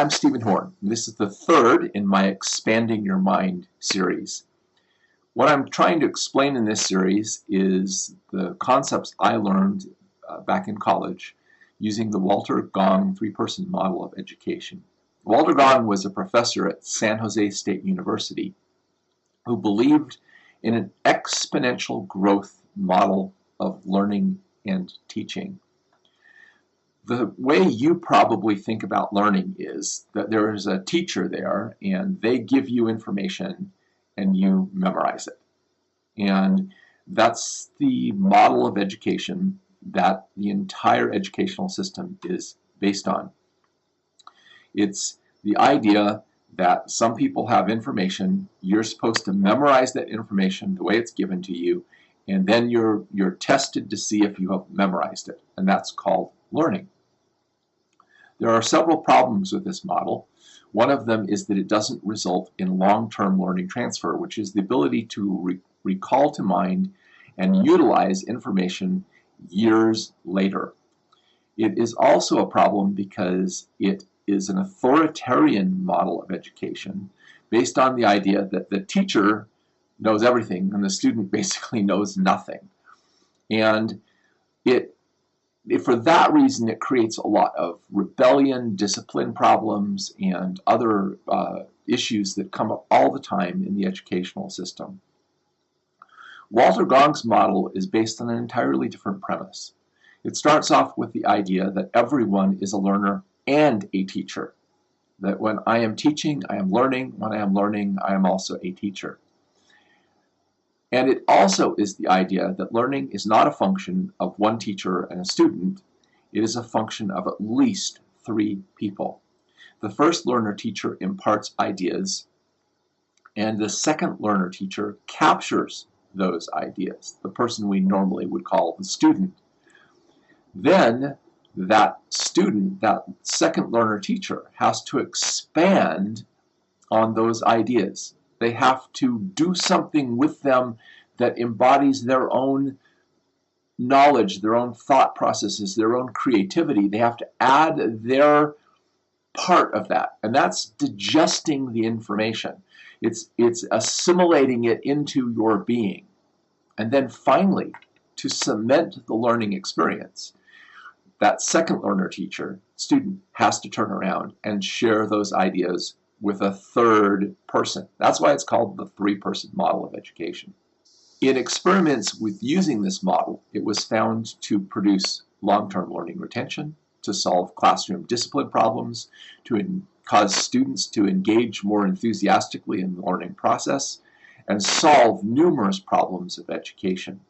I'm Stephen Horne, and this is the third in my Expanding Your Mind series. What I'm trying to explain in this series is the concepts I learned back in college using the Walter Gong three-person model of education. Walter Gong was a professor at San Jose State University who believed in an exponential growth model of learning and teaching. The way you probably think about learning is that there is a teacher there and they give you information and you memorize it. And that's the model of education that the entire educational system is based on. It's the idea that some people have information, you're supposed to memorize that information the way it's given to you, and then you're tested to see if you have memorized it, and that's called learning. There are several problems with this model. One of them is that it doesn't result in long-term learning transfer, which is the ability to recall to mind and utilize information years later. It is also a problem because it is an authoritarian model of education based on the idea that the teacher knows everything and the student basically knows nothing. And for that reason, it creates a lot of rebellion, discipline problems, and other issues that come up all the time in the educational system. Walter Gong's model is based on an entirely different premise. It starts off with the idea that everyone is a learner and a teacher. That when I am teaching, I am learning. When I am learning, I am also a teacher. And it also is the idea that learning is not a function of one teacher and a student. It is a function of at least three people. The first learner-teacher imparts ideas, and the second learner-teacher captures those ideas, the person we normally would call the student. Then that student, that second learner-teacher, has to expand on those ideas. They have to do something with them that embodies their own knowledge, their own thought processes, their own creativity. They have to add their part of that, and that's digesting the information. It's assimilating it into your being. And then finally, to cement the learning experience, that second learner-teacher, student, has to turn around and share those ideas with a third person. That's why it's called the three-person model of education. In experiments with using this model, it was found to produce long-term learning retention, to solve classroom discipline problems, to cause students to engage more enthusiastically in the learning process, and solve numerous problems of education.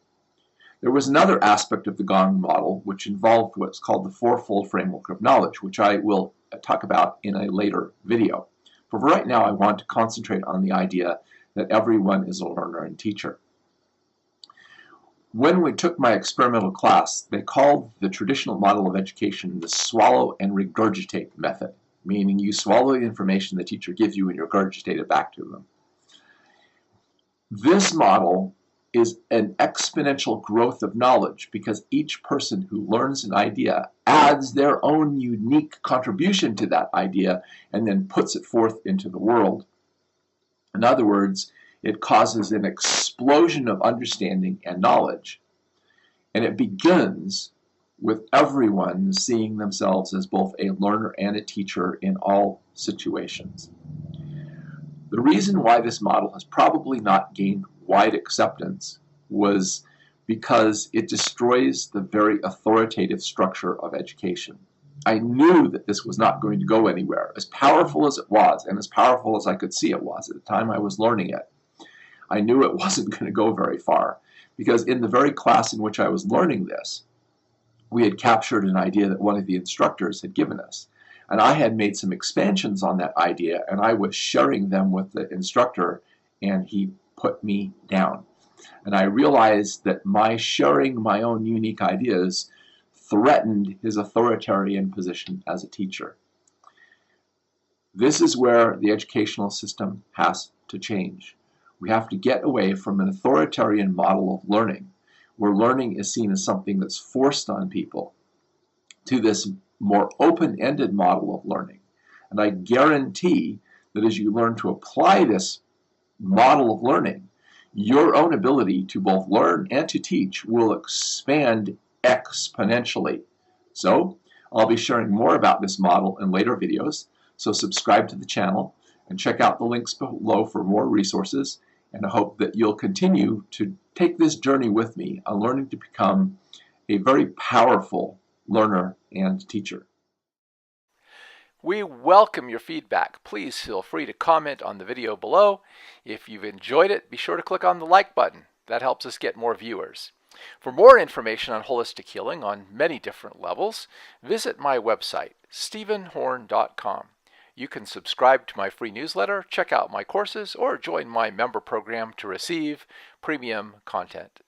There was another aspect of the Gong model which involved what's called the fourfold framework of knowledge, which I will talk about in a later video. For right now, I want to concentrate on the idea that everyone is a learner and teacher. When we took my experimental class, they called the traditional model of education the swallow and regurgitate method, meaning you swallow the information the teacher gives you and you regurgitate it back to them. This model is an exponential growth of knowledge because each person who learns an idea adds their own unique contribution to that idea and then puts it forth into the world. In other words, it causes an explosion of understanding and knowledge. And it begins with everyone seeing themselves as both a learner and a teacher in all situations. The reason why this model has probably not gained wide acceptance was because it destroys the very authoritative structure of education. I knew that this was not going to go anywhere. As powerful as it was, and as powerful as I could see it was at the time I was learning it, I knew it wasn't going to go very far. Because in the very class in which I was learning this, we had captured an idea that one of the instructors had given us. And I had made some expansions on that idea, and I was sharing them with the instructor, and he put me down. And I realized that my sharing my own unique ideas threatened his authoritarian position as a teacher. This is where the educational system has to change. We have to get away from an authoritarian model of learning, where learning is seen as something that's forced on people, to this more open-ended model of learning. And I guarantee that as you learn to apply this model of learning, your own ability to both learn and to teach will expand exponentially. So I'll be sharing more about this model in later videos, so subscribe to the channel and check out the links below for more resources, and I hope that you'll continue to take this journey with me on learning to become a very powerful learner and teacher. We welcome your feedback. Please feel free to comment on the video below. If you've enjoyed it, be sure to click on the like button. That helps us get more viewers. For more information on holistic healing on many different levels, visit my website, stephenhorne.com. You can subscribe to my free newsletter, check out my courses, or join my member program to receive premium content.